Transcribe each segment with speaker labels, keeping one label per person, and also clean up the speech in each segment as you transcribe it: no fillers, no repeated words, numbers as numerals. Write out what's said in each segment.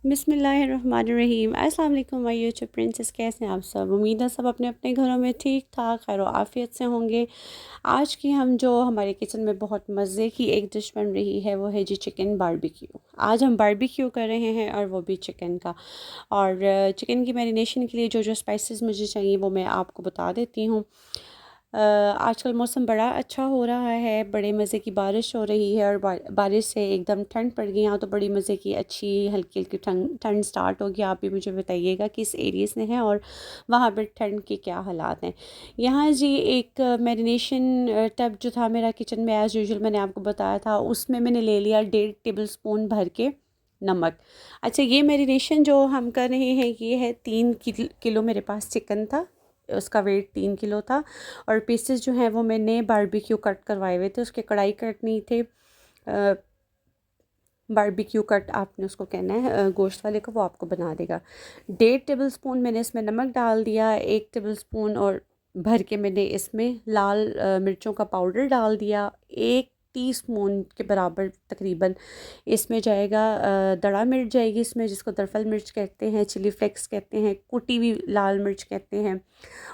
Speaker 1: बिस्मिल्लाहिर्रहमानिर्रहीम। अस्सलाम वालेकुम माय यूट्यूब प्रिंसेस, कैसे हैं आप सब। उम्मीद है सब अपने अपने घरों में ठीक ठाक खैर आफ़ियत से होंगे। आज की हम जो हमारे किचन में बहुत मज़े की एक डिश बन रही है वो है जी चिकन बारबेक्यू। आज हम बारबेक्यू कर रहे हैं और वो भी चिकन का। और चिकन की मैरिनेशन के लिए जो जो स्पाइसेस मुझे चाहिए वो मैं आपको बता देती हूँ। आजकल मौसम बड़ा अच्छा हो रहा है, बड़े मज़े की बारिश हो रही है और बारिश से एकदम ठंड पड़ गई। यहाँ तो बड़ी मज़े की अच्छी हल्की हल्की ठंड ठंड स्टार्ट होगी। आप भी मुझे बताइएगा कि इस एरिया से हैं और वहाँ पर ठंड के क्या हालात हैं। यहाँ जी एक मैरिनेशन टब जो था मेरा किचन में, एज़ यूजुअल मैंने आपको बताया था, उसमें मैंने ले लिया 1.5 टेबल स्पून भर के नमक। अच्छा, ये मैरिनेशन जो हम कर रहे हैं ये है 3 किलो मेरे पास चिकन था, उसका वेट 3 किलो था। और पीसेस जो हैं वो मैंने बारबेक्यू कट करवाए हुए थे, उसके कढ़ाई कट नहीं थे। बारबेक्यू कट आपने उसको कहना है गोश्त वाले को, वो आपको बना देगा। 1.5 टेबल स्पून मैंने इसमें नमक डाल दिया। 1 टेबल स्पून और भर के मैंने इसमें लाल मिर्चों का पाउडर डाल दिया। 1 टीस्पून के बराबर तकरीबन इसमें जाएगा दड़ा मिर्च जाएगी इसमें, जिसको दरफल मिर्च कहते हैं, चिली फ्लेक्स कहते हैं, कुटी हुई लाल मिर्च कहते हैं।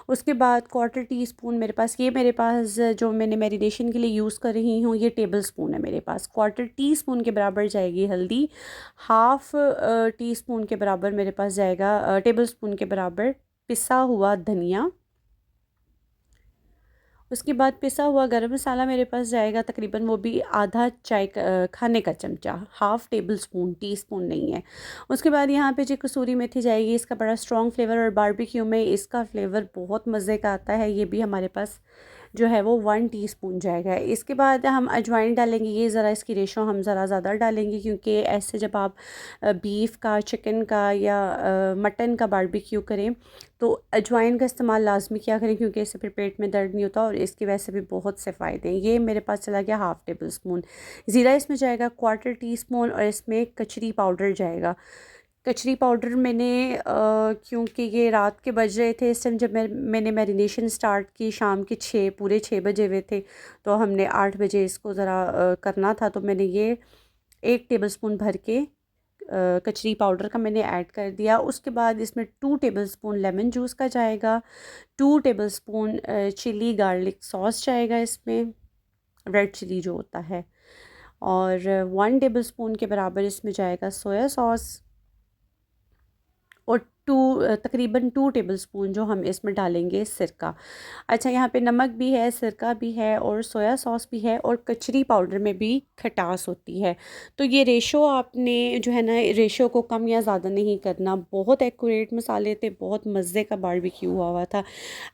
Speaker 1: उसके बाद 1/4 टीस्पून मेरे पास जो मैंने मैरिनेशन के लिए यूज़ कर रही हूँ ये टेबल स्पून है मेरे पास। 1/4 टीस्पून के बराबर जाएगी हल्दी। हाफ़ टी स्पून के बराबर मेरे पास जाएगा टेबल स्पून के बराबर पिसा हुआ धनिया। उसके बाद पिसा हुआ गरम मसाला मेरे पास जाएगा तकरीबन, वो भी आधा चाय खाने का चमचा, 1/2 टेबल स्पून, टीस्पून नहीं है। उसके बाद यहाँ पे जी कसूरी मेथी जाएगी, इसका बड़ा स्ट्रॉन्ग फ्लेवर और बारबेक्यू में इसका फ्लेवर बहुत मज़े का आता है। ये भी हमारे पास जो है वो 1 टीस्पून जाएगा। इसके बाद हम अजवाइन डालेंगे, ये ज़रा इसकी रेशो हम ज़रा ज़्यादा डालेंगे क्योंकि ऐसे जब आप बीफ का, चिकन का या मटन का बारबेक्यू करें तो अजवाइन का इस्तेमाल लाजमी किया करें क्योंकि इससे फिर पेट में दर्द नहीं होता और इसकी वजह से भी बहुत से फ़ायदे हैं। ये मेरे पास चला गया 1/2 टेबल स्पून। ज़ीरा इसमें जाएगा 1/4 टीस्पून और इसमें कचरी पाउडर जाएगा। कचरी पाउडर मैंने क्योंकि ये रात के बज रहे थे इस टाइम जब मैंने मैरिनेशन स्टार्ट की, शाम के 6 बजे हुए थे, तो हमने 8 बजे इसको ज़रा करना था, तो मैंने ये 1 टेबल स्पून भर के कचरी पाउडर का मैंने ऐड कर दिया। उसके बाद इसमें 2 टेबल स्पून लेमन जूस का जाएगा। 2 tablespoon chilli garlic sauce जाएगा इसमें, रेड चिली जो होता है। और 1 टेबल स्पून के बराबर इसमें जाएगा सोया सॉस। और तकरीबन 2 टेबल स्पून जो हम इसमें डालेंगे सिरका। अच्छा, यहाँ पे नमक भी है, सिरका भी है और सोया सॉस भी है और कचरी पाउडर में भी खटास होती है। तो ये रेशो आपने जो है ना, रेशो को कम या ज़्यादा नहीं करना। बहुत एक्यूरेट मसाले थे, बहुत मज़े का बारबेक्यू हुआ था।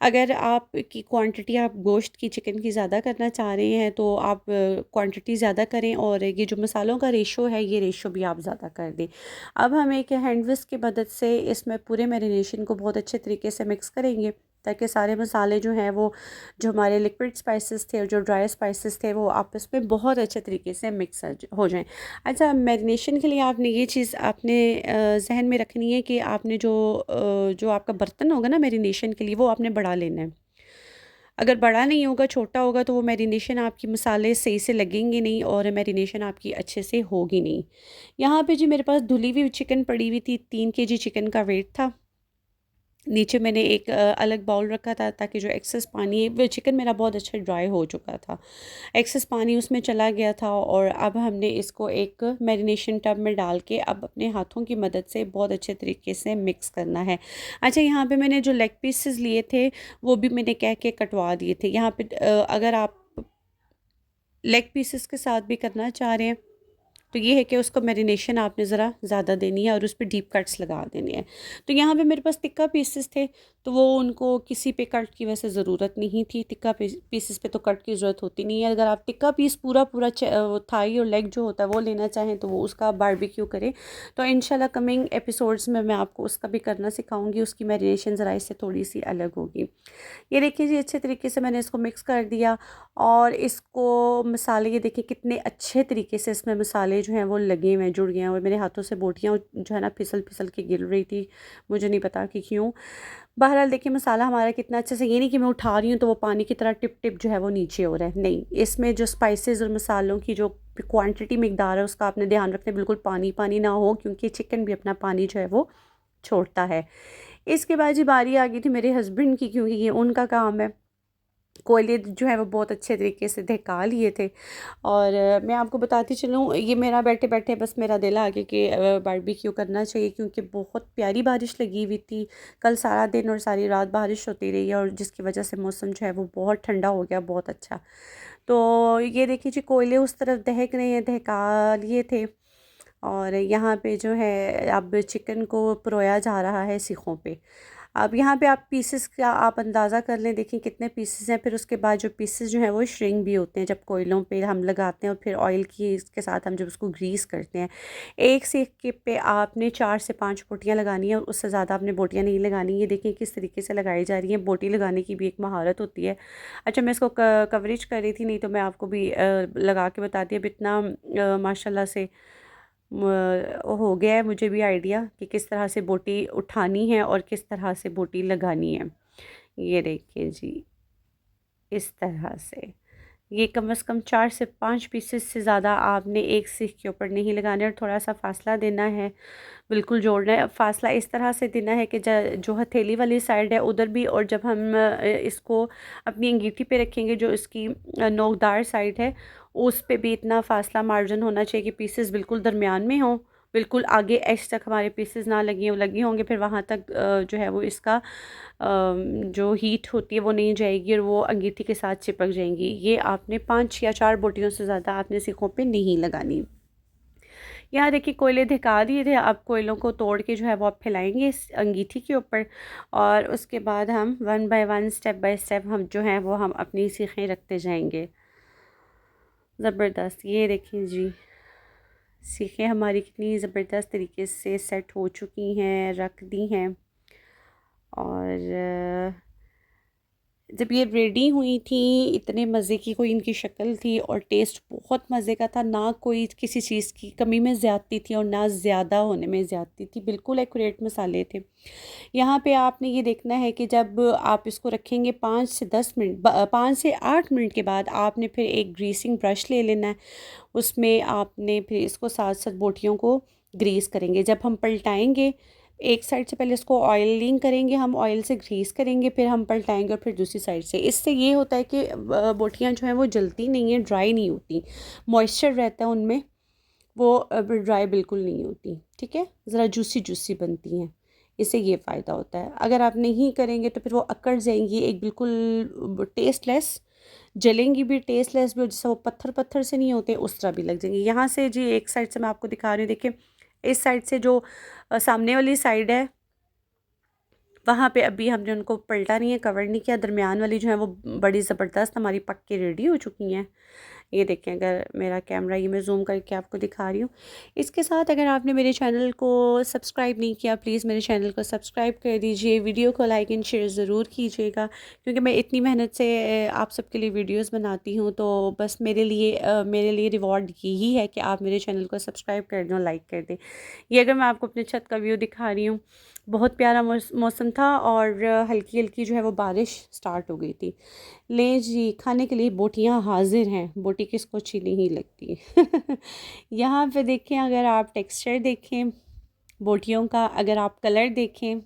Speaker 1: अगर आपकी क्वांटिटी आप गोश्त की, चिकन की ज़्यादा करना चाह रहे हैं तो आप क्वांटिटी ज़्यादा करें और ये जो मसालों का रेशो है ये रेशो भी आप ज़्यादा कर दें। अब हम एक हैंड विस्क की मदद से इसमें पूरे मैरिनेशन को बहुत अच्छे तरीके से मिक्स करेंगे ताकि सारे मसाले जो हैं वो, जो हमारे लिक्विड स्पाइसेस थे और जो ड्राई स्पाइसेस थे, वो आपस में बहुत अच्छे तरीके से मिक्स हो जाएं। अच्छा, मैरिनेशन के लिए आपने ये चीज़ आपने जहन में रखनी है कि आपने जो आपका बर्तन होगा ना मैरिनेशन के लिए, वो आपने बड़ा लेना है। अगर बड़ा नहीं होगा, छोटा होगा, तो वो मैरिनेशन आपकी मसाले सही से लगेंगे नहीं और मैरिनेशन आपकी अच्छे से होगी नहीं। यहाँ पे जी मेरे पास धुली हुई चिकन पड़ी हुई थी, 3 kg चिकन का वेट था। नीचे मैंने एक अलग बाउल रखा था ताकि जो एक्सेस पानी है, वो चिकन मेरा बहुत अच्छा ड्राई हो चुका था, एक्सेस पानी उसमें चला गया था। और अब हमने इसको एक मैरिनेशन टब में डाल के अब अपने हाथों की मदद से बहुत अच्छे तरीके से मिक्स करना है। अच्छा, यहाँ पे मैंने जो लेग पीसेस लिए थे वो भी मैंने कह के कटवा दिए थे। यहाँ पे अगर आप लेग पीसेस के साथ भी करना चाह रहे हैं तो ये है कि उसको मैरिनेशन आपने ज़रा ज़्यादा देनी है और उस पे डीप कट्स लगा देने हैं। तो यहाँ पे मेरे पास तिक्का पीसेस थे, तो वो उनको किसी पे कट की वैसे ज़रूरत नहीं थी। तिक्का पीसेस पे तो कट की ज़रूरत होती नहीं है। अगर आप तिक्का पीस पूरा पूरा थाई और लेग जो होता है वो लेना चाहें तो वो उसका बारबेक्यू करें। तो इंशाल्लाह कमिंग एपिसोड्स में मैं आपको उसका भी करना सिखाऊंगी, उसकी मैरिनेशन ज़रा इससे थोड़ी सी अलग होगी। ये देखिए जी, अच्छे तरीके से मैंने इसको मिक्स कर दिया और इसको मसाले, ये देखिए कितने अच्छे तरीके से इसमें मसाले जो हैं वो लगे हुए हैं, जुड़ गए हैं, और मेरे हाथों से बोटियाँ जो है ना फिसल फिसल के गिर रही थी, मुझे नहीं पता कि क्यों। बहरहाल देखिए मसाला हमारा कितना अच्छे से, ये नहीं कि मैं उठा रही हूँ तो वो पानी की तरह टिप टिप जो है वो नीचे हो रहा है, नहीं, इसमें जो स्पाइसेस और मसालों की जो क्वांटिटी मिकदार है उसका आपने ध्यान रखना है, बिल्कुल पानी पानी ना हो, क्योंकि चिकन भी अपना पानी जो है वो छोड़ता है। इसके बाद जी बारी आ गई थी मेरे हस्बैंड की, क्योंकि ये उनका काम है। कोयले जो है वो बहुत अच्छे तरीके से दहका लिए थे, और मैं आपको बताती चलूँ, ये मेरा बैठे बैठे बस मेरा दिल आ गया कि बारबेक्यू करना चाहिए, क्योंकि बहुत प्यारी बारिश लगी हुई थी। कल सारा दिन और सारी रात बारिश होती रही है, और जिसकी वजह से मौसम जो है वो बहुत ठंडा हो गया, बहुत अच्छा। तो ये देखिए जी कोयले उस तरफ दहक रहे हैं, दहका लिए थे, और यहाँ पे जो है अब चिकन को परोया जा रहा है सीखों पे। अब यहाँ पे आप पीसेस का आप अंदाज़ा कर लें, देखिए कितने पीसेस हैं, फिर उसके बाद जो पीसेस जो हैं वो श्रिंक भी होते हैं जब कोयलों पे हम लगाते हैं, और फिर ऑयल की इसके साथ हम जब उसको ग्रीस करते हैं। एक सीख के पे आपने 4 से 5 बोटियाँ लगानी है, और उससे ज़्यादा आपने बोटियाँ नहीं लगानी। ये देखिए किस तरीके से लगाई जा रही है, बोटी लगाने की भी एक महारत होती है। अच्छा, मैं इसको कवरेज कर रही थी, नहीं तो मैं आपको भी लगा के बताती। अब इतना माशाल्लाह से हो गया है मुझे भी आइडिया कि किस तरह से बोटी उठानी है और किस तरह से बोटी लगानी है। ये देखिए जी, इस तरह से ये कम से कम 4 से 5 पीसेस से ज़्यादा आपने एक सीख के ऊपर नहीं लगाने, और थोड़ा सा फासला देना है, बिल्कुल जोड़ना है। फासला इस तरह से देना है कि जो हथेली वाली साइड है उधर भी, और जब हम इसको अपनी अंगीठी पे रखेंगे, जो इसकी नोकदार साइड है उस पे भी इतना फासला मार्जिन होना चाहिए कि पीसेस बिल्कुल दरमियान में हों, बिल्कुल आगे एज तक हमारे पीसेस ना लगी होंगे, फिर वहाँ तक जो है वो इसका जो हीट होती है वो नहीं जाएगी, और वो अंगीठी के साथ चिपक जाएंगी। ये आपने 5 या 4 बोटियों से ज़्यादा आपने सीखों पे नहीं लगानी। यहाँ देखिए कोयले धका दिए थे, अब कोयलों को तोड़ के जो है वो आप फैलाएंगे इस अंगीठी के ऊपर, और उसके बाद हम 1 बाय 1 स्टेप बाय स्टेप हम जो है वो हम अपनी सीखें रखते जाएंगे। ज़बरदस्त, ये देखिए जी सीखें हमारी कितनी ज़बरदस्त तरीके से सेट हो चुकी हैं, रख दी हैं। और जब ये रेडी हुई थी, इतने मज़े की कोई इनकी शक्ल थी, और टेस्ट बहुत मज़े का था, ना कोई किसी चीज़ की कमी में ज़्यादती थी और ना ज़्यादा होने में ज़्यादती थी, बिल्कुल एक्यूरेट मसाले थे। यहाँ पे आपने ये देखना है कि जब आप इसको रखेंगे 5 से 10 मिनट 5 से 8 मिनट के बाद आपने फिर एक ग्रीसिंग ब्रश ले लेना है, उसमें आपने फिर इसको साथ साथ बोटियों को ग्रीस करेंगे। जब हम पलटाएंगे, एक साइड से पहले इसको ऑयलिंग करेंगे, हम ऑयल से ग्रीस करेंगे, फिर हम पलटाएंगे, और फिर दूसरी साइड से। इससे ये होता है कि बोटियाँ जो हैं वो जलती नहीं हैं, ड्राई नहीं होती, मॉइस्चर रहता है उनमें, वो ड्राई बिल्कुल नहीं होती, ठीक है, ज़रा जूसी जूसी बनती हैं। इससे ये फ़ायदा होता है। अगर आप नहीं करेंगे तो फिर वो अकड़ जाएंगी, एक बिल्कुल टेस्टलेस, जलेंगी भी, टेस्टलेस भी, और जैसा वो पत्थर पत्थर से नहीं होते उस तरह भी लग जाएंगी। यहाँ से जी एक साइड से मैं आपको दिखा रही हूँ, देखिए इस साइड से जो सामने वाली साइड है वहाँ पे अभी हमने उनको पलटा नहीं है, कवर नहीं किया। दरमियान वाली जो है वो बड़ी ज़बरदस्त हमारी पक के रेडी हो चुकी हैं। ये देखें, अगर मेरा कैमरा, ये मैं जूम करके आपको दिखा रही हूँ। इसके साथ अगर आपने मेरे चैनल को सब्सक्राइब नहीं किया, प्लीज़ मेरे चैनल को सब्सक्राइब कर दीजिए, वीडियो को लाइक एंड शेयर ज़रूर कीजिएगा, क्योंकि मैं इतनी मेहनत से आप सबके लिए वीडियोस बनाती हूँ, तो बस मेरे लिए रिवॉर्ड यही है कि आप मेरे चैनल को सब्सक्राइब कर दें और लाइक कर दें। ये अगर मैं आपको अपने छत का व्यू दिखा रही हूँ, बहुत प्यारा मौसम था, और हल्की हल्की जो है वो बारिश स्टार्ट हो गई थी। लें जी, खाने के लिए बोटियां हाजिर हैं, बोटी किसको अच्छी नहीं लगती। यहाँ पे देखें, अगर आप टेक्सचर देखें बोटियों का, अगर आप कलर देखें,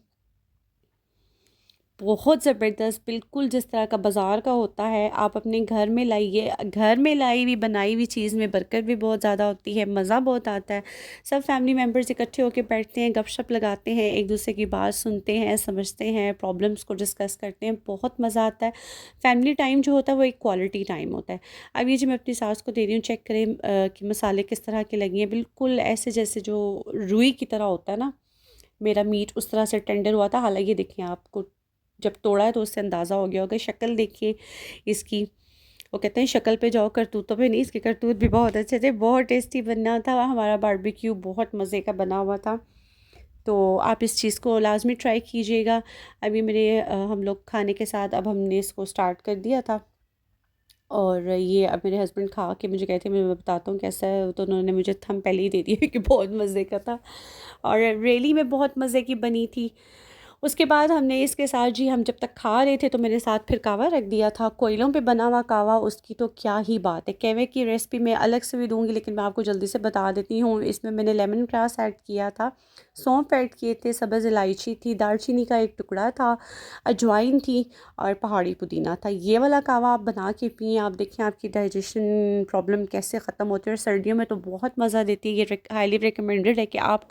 Speaker 1: बहुत ज़बरदस्त, बिल्कुल जिस तरह का बाज़ार का होता है। आप अपने घर में लाइए, घर में लाई हुई बनाई हुई चीज़ में बरकत भी बहुत ज़्यादा होती है, मज़ा बहुत आता है। सब फैमिली मेम्बर्स इकट्ठे होकर बैठते हैं, गपशप लगाते हैं, एक दूसरे की बात सुनते हैं, समझते हैं, प्रॉब्लम्स को डिस्कस करते हैं, बहुत मज़ा आता है। फैमिली टाइम जो होता है वो एक क्वालिटी टाइम होता है। अब ये जो मैं अपनी सास को दे रही हूँ, चेक करें कि मसाले किस तरह के लगे हैं, बिल्कुल ऐसे जैसे जो रुई की तरह होता है ना, मेरा मीट उस तरह से टेंडर हुआ था। हालांकि देखिए, आपको जब तोड़ा है तो उससे अंदाज़ा हो गया होगा। शक्ल देखिए इसकी, वो कहते हैं शक्ल पे जाओ करतूतों पे नहीं, इसके करतूत भी बहुत अच्छे थे, बहुत टेस्टी बनना था। हमारा बारबेक्यू बहुत मज़े का बना हुआ था, तो आप इस चीज़ को लाजमी ट्राई कीजिएगा। अभी हम लोग खाने के साथ अब हमने इसको स्टार्ट कर दिया था, और ये अब मेरे हस्बैंड खा के मुझे कहते हैं, मैं बताता हूँ कैसा है, तो उन्होंने मुझे थंब पहले ही दे दिया कि बहुत मज़े का था और रियली में बहुत मज़े की बनी थी। उसके बाद हमने इसके साथ जी हम जब तक खा रहे थे तो मेरे साथ फिर कावा रख दिया था, कोयलों पे बना हुआ कावा, उसकी तो क्या ही बात है। कहवे की रेसिपी मैं अलग से भी दूंगी, लेकिन मैं आपको जल्दी से बता देती हूँ। इसमें मैंने लेमन ग्रास ऐड किया था, सौंफ ऐड किए थे, सब्ज़ इलायची थी, दालचीनी का एक टुकड़ा था, अजवाइन थी और पहाड़ी पुदीना था। ये वाला कावा आप बना के पिए, आप देखें आपकी डाइजेशन प्रॉब्लम कैसे ख़त्म होती है। और सर्दियों में तो बहुत मज़ा देती है। ये हाईली रिकमेंडेड है कि आप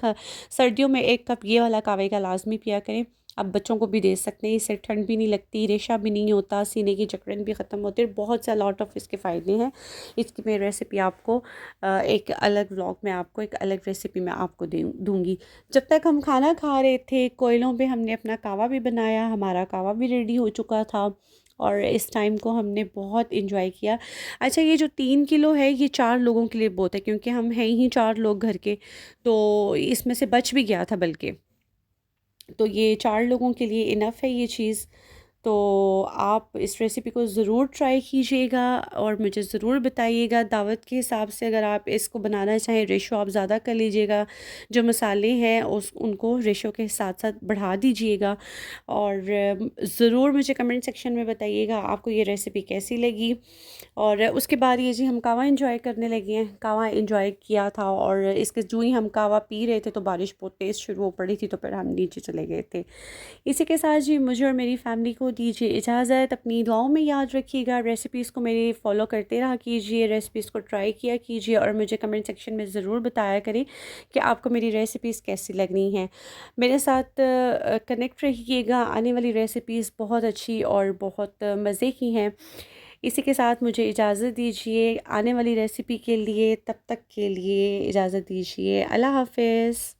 Speaker 1: सर्दियों में 1 कप ये वाला कावे का लाजमी पिया करें। आप बच्चों को भी दे सकते हैं, इससे ठंड भी नहीं लगती, रेशा भी नहीं होता, सीने की जकड़न भी ख़त्म होती है। बहुत सा लॉट ऑफ इसके फ़ायदे हैं। इसकी मैं रेसिपी आपको एक अलग व्लॉग में आपको एक अलग रेसिपी मैं आपको दूंगी। जब तक हम खाना खा रहे थे कोयलों पे हमने अपना कावा भी बनाया, हमारा कावा भी रेडी हो चुका था और इस टाइम को हमने बहुत इंजॉय किया। अच्छा, ये जो 3 किलो है ये 4 लोगों के लिए बहुत है, क्योंकि हम हैं ही 4 लोग घर के, तो इसमें से बच भी गया था बल्कि, तो ये 4 लोगों के लिए इनफ़ है ये चीज़। तो आप इस रेसिपी को ज़रूर ट्राई कीजिएगा और मुझे ज़रूर बताइएगा। दावत के हिसाब से अगर आप इसको बनाना चाहें, रेशो आप ज़्यादा कर लीजिएगा, जो मसाले हैं उस उनको रेशो के साथ साथ बढ़ा दीजिएगा। और ज़रूर मुझे कमेंट सेक्शन में बताइएगा आपको ये रेसिपी कैसी लगी। और उसके बाद ये जी हम कावा इंजॉय करने लगे हैं, कावा इंजॉय किया था और इसके जो ही हम कावा पी रहे थे तो बारिश बहुत तेज़ शुरू हो पड़ी थी, तो फिर हम नीचे चले गए थे। इसी के साथ जी मुझे और मेरी फैमिली को दीजिए इजाज़त। अपनी दुआओं में याद रखिएगा, रेसिपीज़ को मेरी फॉलो करते रहा कीजिए, रेसिपीज़ को ट्राई किया कीजिए और मुझे कमेंट सेक्शन में ज़रूर बताया करें कि आपको मेरी रेसिपीज़ कैसी लगनी हैं। मेरे साथ कनेक्ट रहिएगा, आने वाली रेसिपीज़ बहुत अच्छी और बहुत मज़े की हैं। इसी के साथ मुझे इजाज़त दीजिए आने वाली रेसिपी के लिए, तब तक के लिए इजाज़त दीजिए। अल्लाह हाफ़िज़।